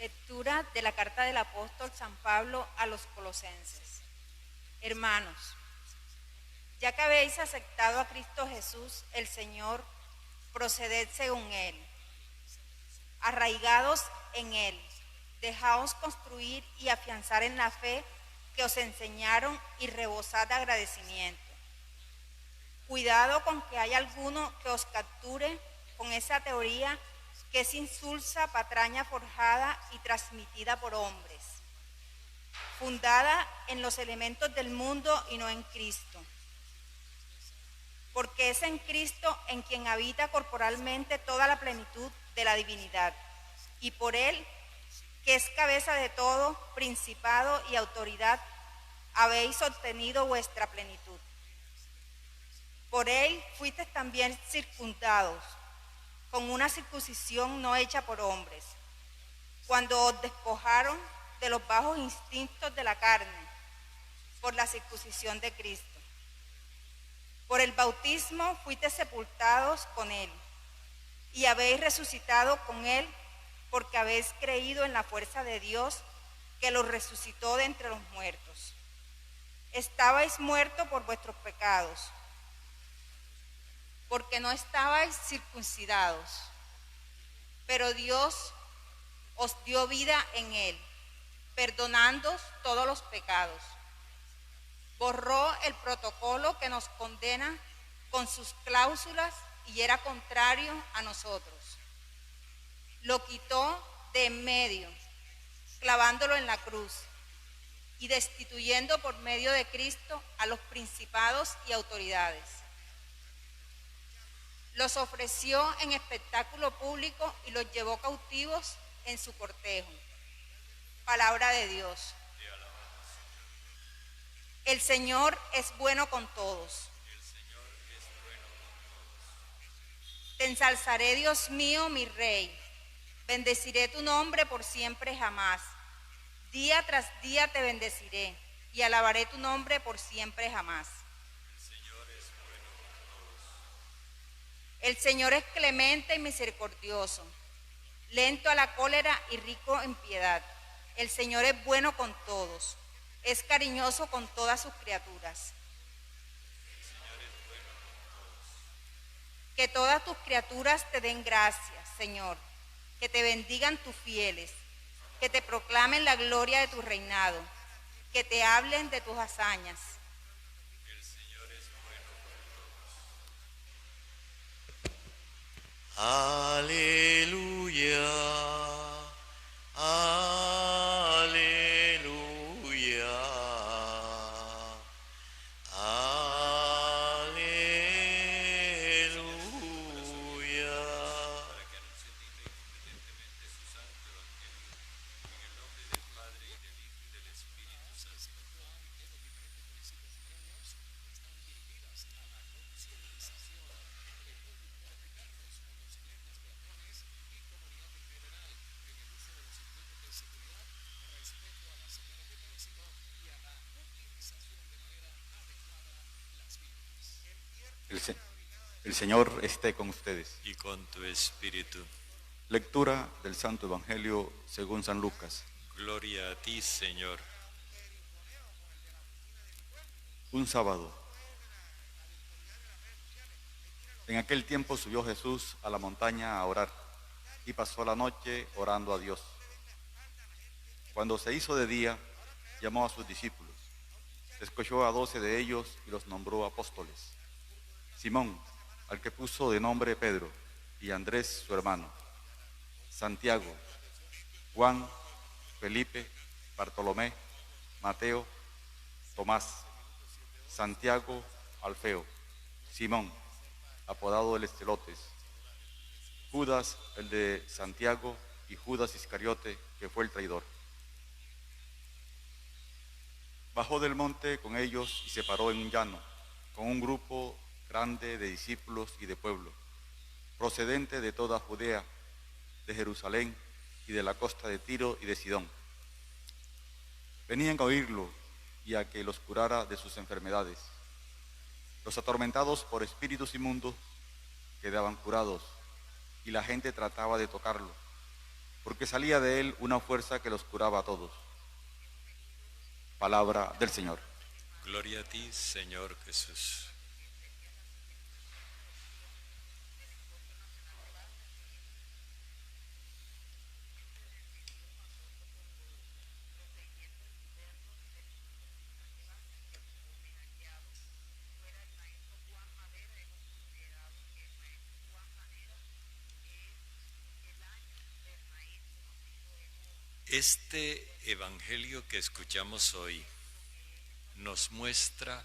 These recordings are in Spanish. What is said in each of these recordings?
Lectura de la carta del apóstol San Pablo a los Colosenses. Hermanos, ya que habéis aceptado a Cristo Jesús, el Señor, proceded según Él. Arraigados en Él, dejaos construir y afianzar en la fe que os enseñaron y rebosad de agradecimiento. Cuidado con que haya alguno que os capture con esa teoría que es insulsa, patraña forjada y transmitida por hombres, fundada en los elementos del mundo y no en Cristo. Porque es en Cristo en quien habita corporalmente toda la plenitud de la divinidad, y por Él, que es cabeza de todo, principado y autoridad, habéis obtenido vuestra plenitud. Por Él fuisteis también circundados, con una circuncisión no hecha por hombres, cuando os despojaron de los bajos instintos de la carne, por la circuncisión de Cristo. Por el bautismo fuisteis sepultados con Él, y habéis resucitado con Él, porque habéis creído en la fuerza de Dios, que los resucitó de entre los muertos. Estabais muertos por vuestros pecados, porque no estabais circuncidados, pero Dios os dio vida en Él, perdonándoos todos los pecados. Borró el protocolo que nos condena con sus cláusulas y era contrario a nosotros. Lo quitó de en medio, clavándolo en la cruz y destituyendo por medio de Cristo a los principados y autoridades. Los ofreció en espectáculo público y los llevó cautivos en su cortejo. Palabra de Dios. El Señor es bueno con todos. Te ensalzaré, Dios mío, mi Rey. Bendeciré tu nombre por siempre jamás. Día tras día te bendeciré y alabaré tu nombre por siempre jamás. El Señor es clemente y misericordioso, lento a la cólera y rico en piedad. El Señor es bueno con todos, es cariñoso con todas sus criaturas. Que todas tus criaturas te den gracias, Señor, que te bendigan tus fieles, que te proclamen la gloria de tu reinado, que te hablen de tus hazañas. Aleluya, aleluya, aleluya. Para que anuncie evidentemente su santo evangelio, en el nombre del Padre y del Hijo y del Espíritu Santo. El Señor esté con ustedes. Y con tu espíritu. Lectura del Santo Evangelio según San Lucas. Gloria a ti, Señor. Un sábado. En aquel tiempo subió Jesús a la montaña a orar y pasó la noche orando a Dios. Cuando se hizo de día, llamó a sus discípulos, escogió a 12 de ellos y los nombró apóstoles: Simón, al que puso de nombre Pedro, y Andrés su hermano, Santiago, Juan, Felipe, Bartolomé, Mateo, Tomás, Santiago, Alfeo, Simón, apodado el Estelotes, Judas, el de Santiago, y Judas Iscariote, que fue el traidor. Bajó del monte con ellos y se paró en un llano, con un grupo grande de discípulos y de pueblo, procedente de toda Judea, de Jerusalén y de la costa de Tiro y de Sidón. Venían a oírlo y a que los curara de sus enfermedades. Los atormentados por espíritus inmundos quedaban curados, y la gente trataba de tocarlo, porque salía de él una fuerza que los curaba a todos. Palabra del Señor. Gloria a ti, Señor Jesús. Este evangelio que escuchamos hoy nos muestra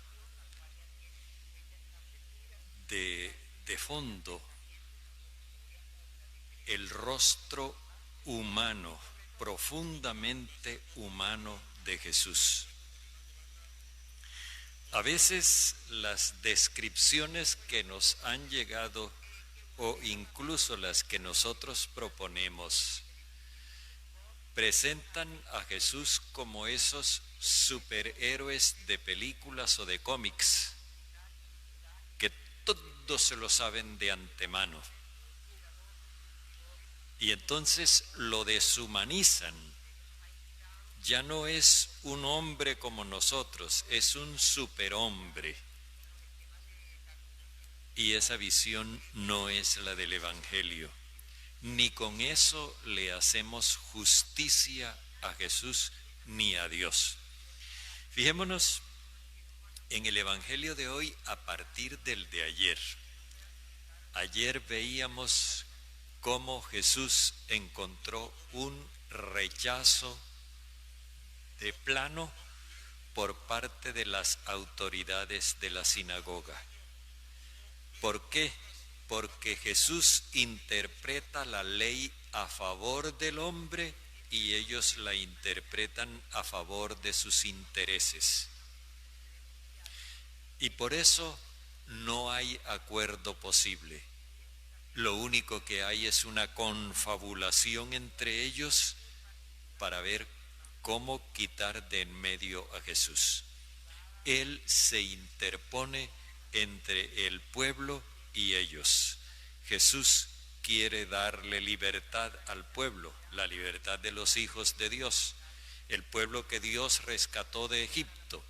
de fondo el rostro humano, profundamente humano de Jesús. A veces las descripciones que nos han llegado o incluso las que nosotros proponemos presentan a Jesús como esos superhéroes de películas o de cómics, que todos se lo saben de antemano. Y entonces lo deshumanizan. Ya no es un hombre como nosotros, es un superhombre. Y esa visión no es la del Evangelio. Ni con eso le hacemos justicia a Jesús ni a Dios. Fijémonos en el Evangelio de hoy a partir del de ayer. Ayer veíamos cómo Jesús encontró un rechazo de plano por parte de las autoridades de la sinagoga. ¿Por qué? Porque Jesús interpreta la ley a favor del hombre y ellos la interpretan a favor de sus intereses. Y por eso no hay acuerdo posible. Lo único que hay es una confabulación entre ellos para ver cómo quitar de en medio a Jesús. Él se interpone entre el pueblo y ellos. Jesús quiere darle libertad al pueblo, la libertad de los hijos de Dios, el pueblo que Dios rescató de Egipto.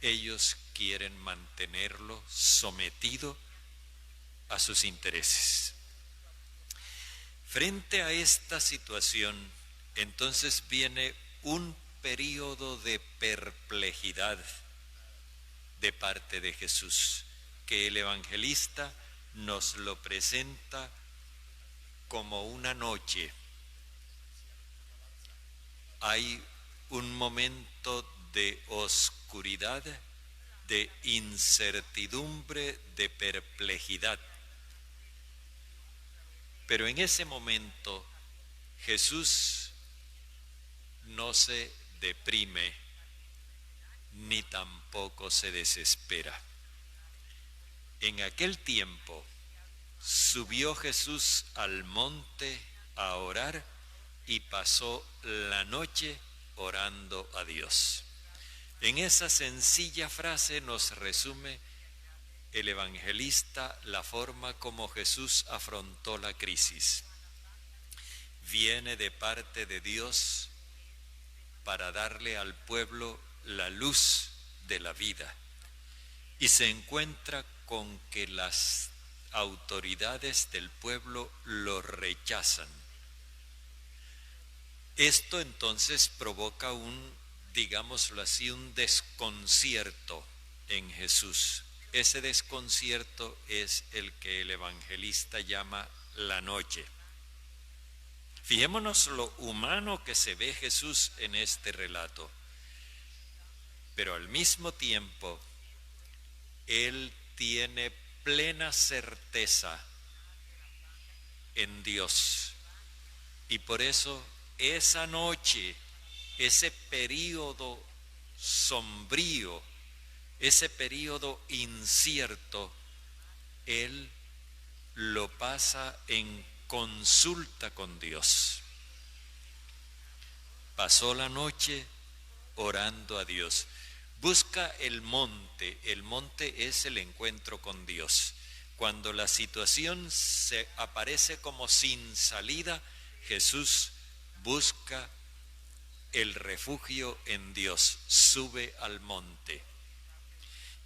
Ellos quieren mantenerlo sometido a sus intereses. Frente a esta situación, entonces viene un período de perplejidad de parte de Jesús, que el evangelista nos lo presenta como una noche. Hay un momento de oscuridad, de incertidumbre, de perplejidad. Pero en ese momento Jesús no se deprime ni tampoco se desespera. En aquel tiempo subió Jesús al monte a orar y pasó la noche orando a Dios. En esa sencilla frase nos resume el evangelista la forma como Jesús afrontó la crisis. Viene de parte de Dios para darle al pueblo la luz de la vida y se encuentra con que las autoridades del pueblo lo rechazan. Esto entonces provoca digámoslo así, un desconcierto en Jesús. Ese desconcierto es el que el evangelista llama la noche. Fijémonos lo humano que se ve Jesús en este relato, pero al mismo tiempo Él tiene plena certeza en Dios. Y por eso esa noche, ese período sombrío, ese período incierto, Él lo pasa en consulta con Dios. Pasó la noche orando a Dios. Busca el monte es el encuentro con Dios. Cuando la situación se aparece como sin salida, Jesús busca el refugio en Dios, sube al monte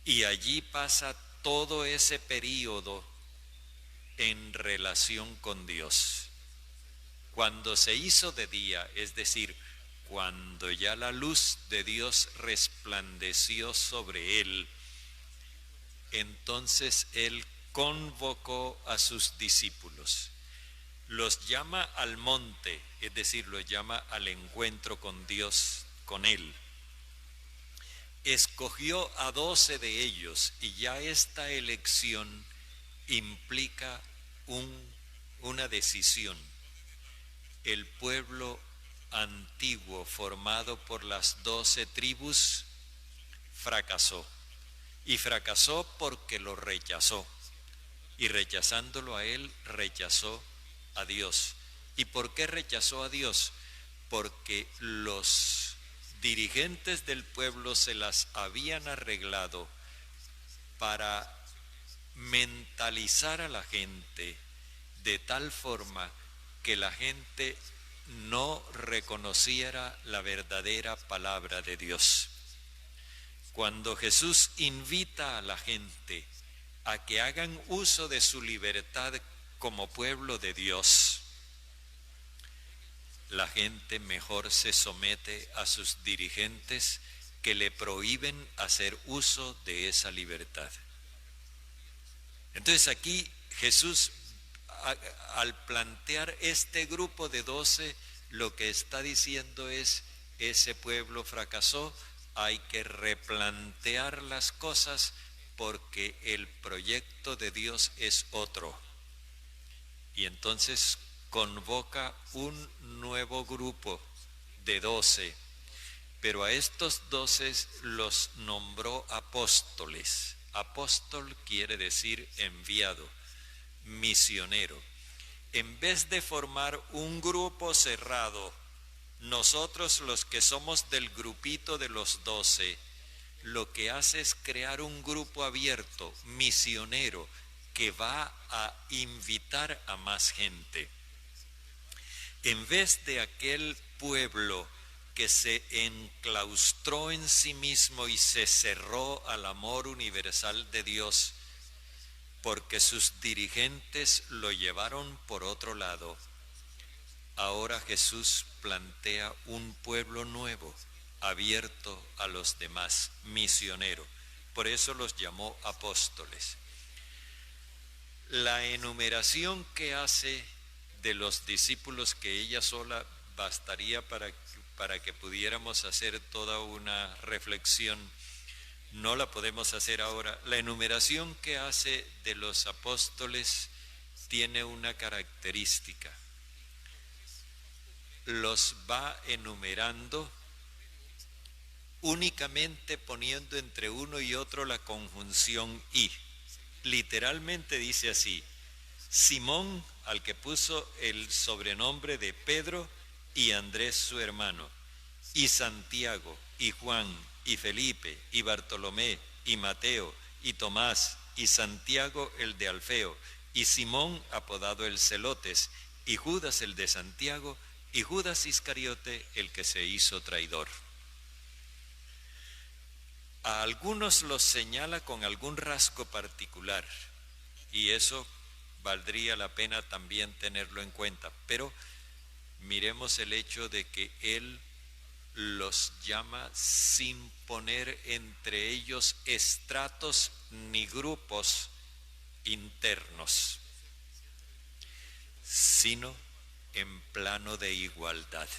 y allí pasa todo ese período en relación con Dios. Cuando se hizo de día, es decir, cuando ya la luz de Dios resplandeció sobre él, entonces él convocó a sus discípulos. Los llama al monte, es decir, los llama al encuentro con Dios, con él. Escogió a 12 de ellos y ya esta elección implica una decisión. El pueblo antiguo formado por las 12 tribus fracasó, y fracasó porque lo rechazó, y rechazándolo a él rechazó a Dios. ¿Y por qué rechazó a Dios? Porque los dirigentes del pueblo se las habían arreglado para mentalizar a la gente de tal forma que la gente no reconociera la verdadera palabra de Dios. Cuando Jesús invita a la gente a que hagan uso de su libertad como pueblo de Dios, la gente mejor se somete a sus dirigentes que le prohíben hacer uso de esa libertad. Entonces aquí Jesús, al plantear este grupo de 12, lo que está diciendo es: ese pueblo fracasó, hay que replantear las cosas porque el proyecto de Dios es otro. Y entonces convoca un nuevo grupo de 12, pero a estos 12 los nombró apóstoles. Apóstol quiere decir enviado, misionero. En vez de formar un grupo cerrado, nosotros los que somos del grupito de los 12, lo que hace es crear un grupo abierto, misionero, que va a invitar a más gente. En vez de aquel pueblo que se enclaustró en sí mismo y se cerró al amor universal de Dios, porque sus dirigentes lo llevaron por otro lado, ahora Jesús plantea un pueblo nuevo, abierto a los demás, misionero. Por eso los llamó apóstoles. La enumeración que hace de los discípulos, que ella sola bastaría para que pudiéramos hacer toda una reflexión, no la podemos hacer ahora. La enumeración que hace de los apóstoles tiene una característica. Los va enumerando únicamente poniendo entre uno y otro la conjunción y. Literalmente dice así: Simón, al que puso el sobrenombre de Pedro, y Andrés su hermano, y Santiago, y Juan, y Felipe, y Bartolomé, y Mateo, y Tomás, y Santiago el de Alfeo, y Simón apodado el Celotes, y Judas el de Santiago, y Judas Iscariote el que se hizo traidor. A algunos los señala con algún rasgo particular, y eso valdría la pena también tenerlo en cuenta, pero miremos el hecho de que él los llama sin poner entre ellos estratos ni grupos internos, sino en plano de igualdad.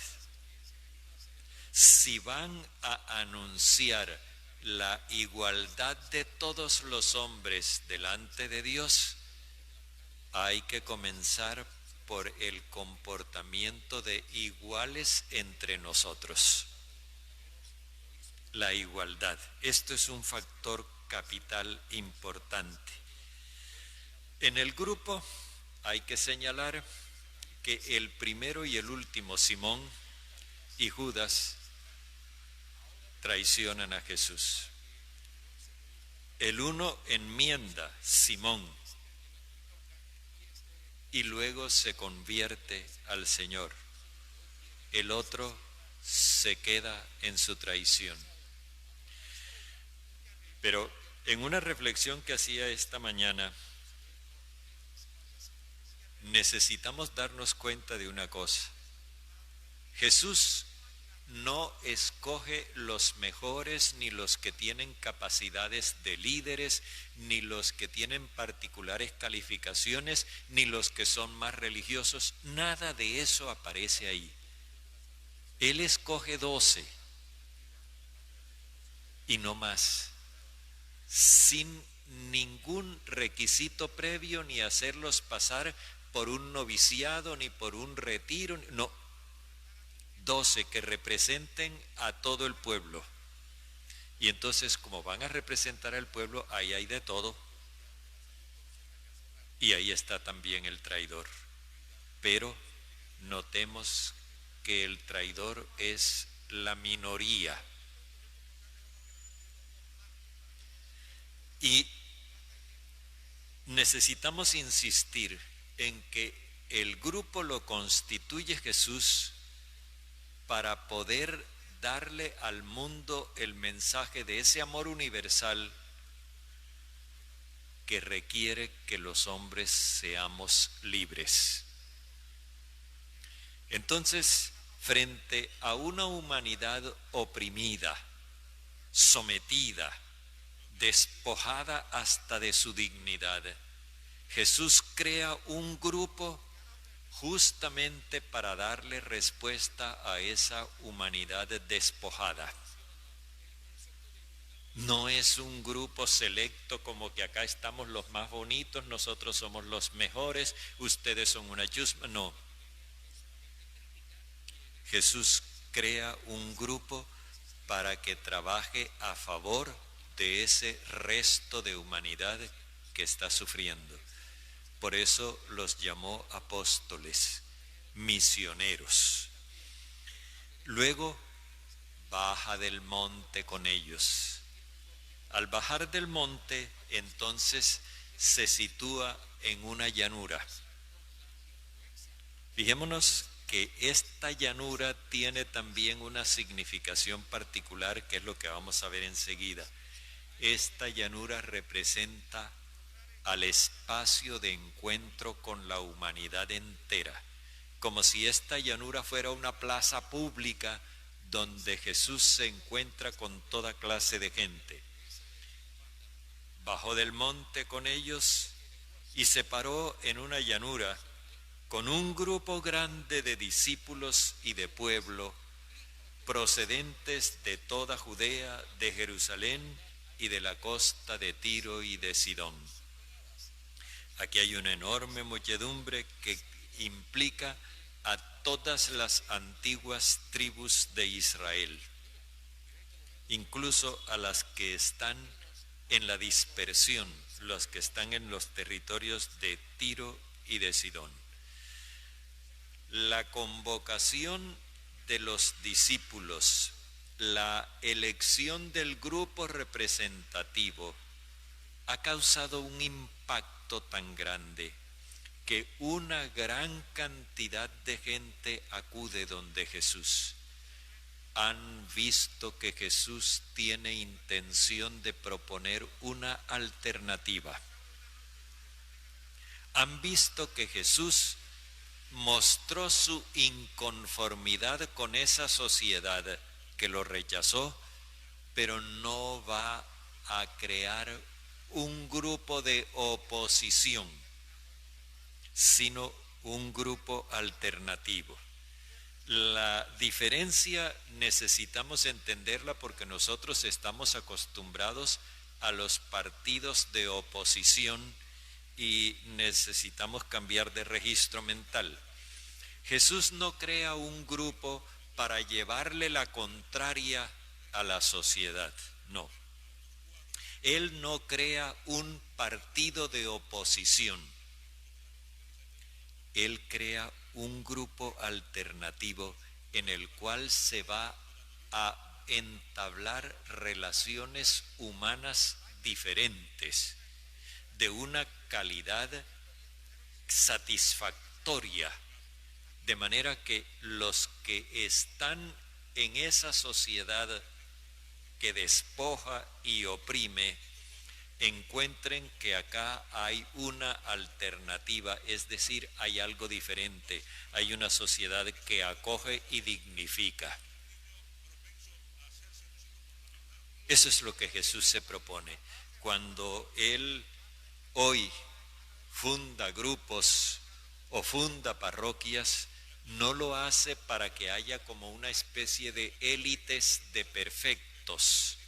Si van a anunciar la igualdad de todos los hombres delante de Dios, hay que comenzar por el comportamiento de iguales entre nosotros. La igualdad, esto es un factor capital importante. En el grupo hay que señalar que el primero y el último, Simón y Judas, traicionan a Jesús. El uno enmienda, Simón, y luego se convierte al Señor. el otro se queda en su traición. Pero en una reflexión que hacía esta mañana, necesitamos darnos cuenta de una cosa. Jesús no escoge los mejores, ni los que tienen capacidades de líderes, ni los que tienen particulares calificaciones, ni los que son más religiosos. Nada de eso aparece ahí. Él escoge 12 y no más, sin ningún requisito previo, ni hacerlos pasar por un noviciado, ni por un retiro, no. 12 que representen a todo el pueblo. Y entonces, como van a representar al pueblo, ahí hay de todo. Y ahí está también el traidor. Pero notemos que el traidor es la minoría. Y necesitamos insistir en que el grupo lo constituye Jesús para poder darle al mundo el mensaje de ese amor universal que requiere que los hombres seamos libres. Entonces, frente a una humanidad oprimida, sometida, despojada hasta de su dignidad, Jesús crea un grupo justamente para darle respuesta a esa humanidad despojada. No es un grupo selecto como que acá estamos los más bonitos, nosotros somos los mejores, ustedes son una chusma, no. Jesús crea un grupo para que trabaje a favor de ese resto de humanidad que está sufriendo. Por eso los llamó apóstoles, misioneros. Luego baja del monte con ellos. Al bajar del monte, entonces se sitúa en una llanura. Fijémonos que esta llanura tiene también una significación particular, que es lo que vamos a ver enseguida. Esta llanura representa al espacio de encuentro con la humanidad entera, como si esta llanura fuera una plaza pública donde Jesús se encuentra con toda clase de gente. Bajó del monte con ellos y se paró en una llanura con un grupo grande de discípulos y de pueblo procedentes de toda Judea, de Jerusalén y de la costa de Tiro y de Sidón. Aquí hay una enorme muchedumbre que implica a todas las antiguas tribus de Israel, incluso a las que están en la dispersión, los que están en los territorios de Tiro y de Sidón. La convocación de los discípulos, la elección del grupo representativo, ha causado un impacto tan grande que una gran cantidad de gente acude donde Jesús. Han visto que Jesús tiene intención de proponer una alternativa. Han visto que Jesús mostró su inconformidad con esa sociedad que lo rechazó, pero no va a crear un grupo de oposición, sino un grupo alternativo. La diferencia necesitamos entenderla porque nosotros estamos acostumbrados a los partidos de oposición y necesitamos cambiar de registro mental. Jesús no crea un grupo para llevarle la contraria a la sociedad, no. Él no crea un partido de oposición. Él crea un grupo alternativo en el cual se va a entablar relaciones humanas diferentes, de una calidad satisfactoria de manera que los que están en esa sociedad que despoja y oprime, encuentren que acá hay una alternativa, es decir, hay algo diferente, hay una sociedad que acoge y dignifica. Eso es lo que Jesús se propone. Cuando Él hoy funda grupos o funda parroquias, no lo hace para que haya como una especie de élites de perfectos,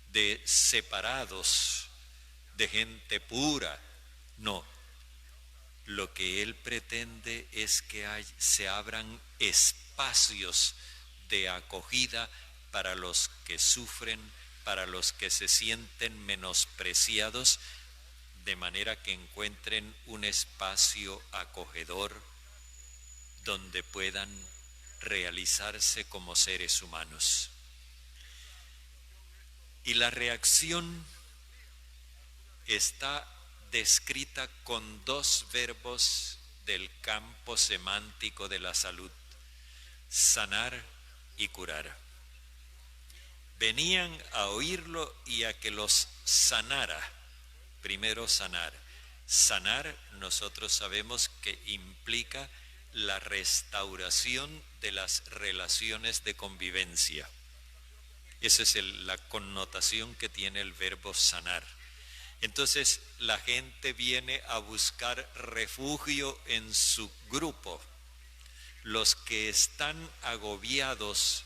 de separados, de gente pura. No, lo que Él pretende es que se abran espacios de acogida para los que sufren, para los que se sienten menospreciados, de manera que encuentren un espacio acogedor donde puedan realizarse como seres humanos. Y la reacción está descrita con dos verbos del campo semántico de la salud: sanar y curar. Venían a oírlo y a que los sanara. Primero sanar. Sanar, nosotros sabemos que implica la restauración de las relaciones de convivencia. Esa es la connotación que tiene el verbo sanar. Entonces la gente viene a buscar refugio en su grupo. Los que están agobiados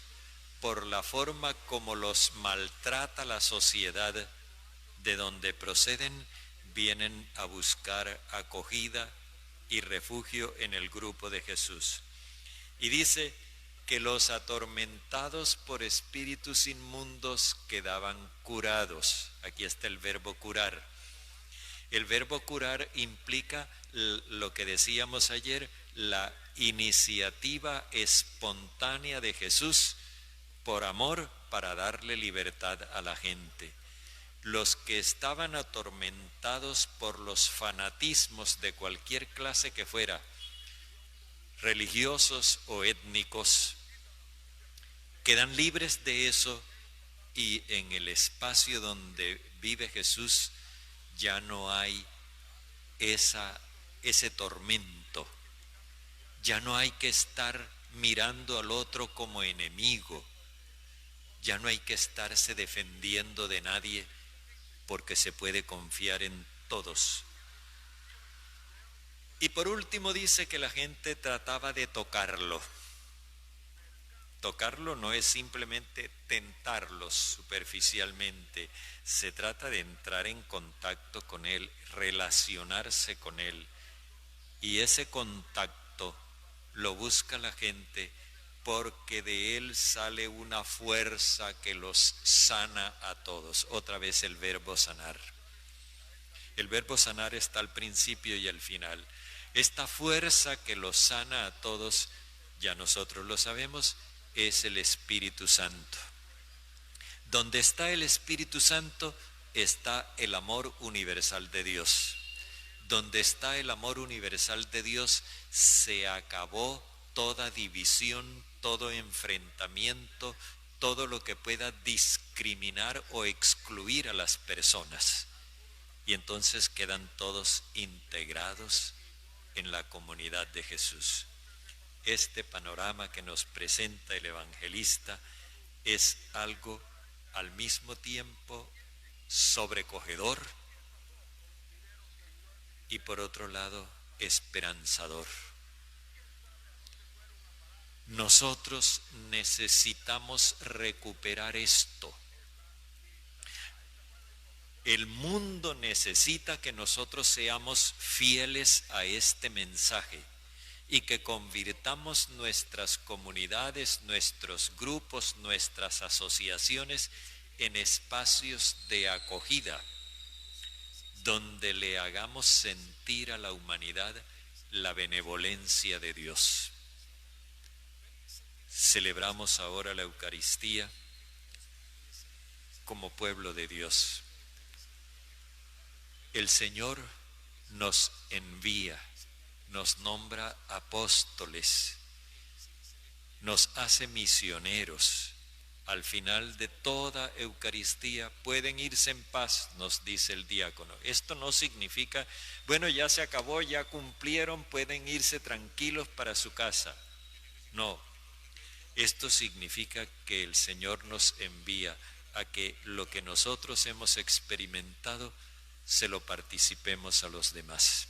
por la forma como los maltrata la sociedad de donde proceden, vienen a buscar acogida y refugio en el grupo de Jesús. Y dice que los atormentados por espíritus inmundos quedaban curados. Aquí está el verbo curar. El verbo curar implica lo que decíamos ayer, la iniciativa espontánea de Jesús por amor para darle libertad a la gente. Los que estaban atormentados por los fanatismos de cualquier clase que fuera, religiosos o étnicos, quedan libres de eso, y en el espacio donde vive Jesús ya no hay ese tormento, ya no hay que estar mirando al otro como enemigo, ya no hay que estarse defendiendo de nadie, porque se puede confiar en todos. Y por último dice que la gente trataba de tocarlo. Tocarlo no es simplemente tentarlos superficialmente, se trata de entrar en contacto con Él, relacionarse con Él. Y ese contacto lo busca la gente porque de Él sale una fuerza que los sana a todos. Otra vez el verbo sanar. El verbo sanar está al principio y al final. Esta fuerza que los sana a todos, ya nosotros lo sabemos, es el Espíritu Santo. Donde está el Espíritu Santo está el amor universal de Dios. Donde está el amor universal de Dios se acabó toda división, todo enfrentamiento, todo lo que pueda discriminar o excluir a las personas. Y entonces quedan todos integrados en la comunidad de Jesús. Este panorama que nos presenta el evangelista es algo al mismo tiempo sobrecogedor y por otro lado esperanzador. Nosotros necesitamos recuperar esto. El mundo necesita que nosotros seamos fieles a este mensaje y que convirtamos nuestras comunidades, nuestros grupos, nuestras asociaciones en espacios de acogida, donde le hagamos sentir a la humanidad la benevolencia de Dios. Celebramos ahora la Eucaristía como pueblo de Dios. El Señor nos envía nos nombra apóstoles, nos hace misioneros. Al final de toda Eucaristía pueden irse en paz, nos dice el diácono. Esto no significa, bueno, ya se acabó, ya cumplieron, pueden irse tranquilos para su casa. No, esto significa que el Señor nos envía a que lo que nosotros hemos experimentado se lo participemos a los demás.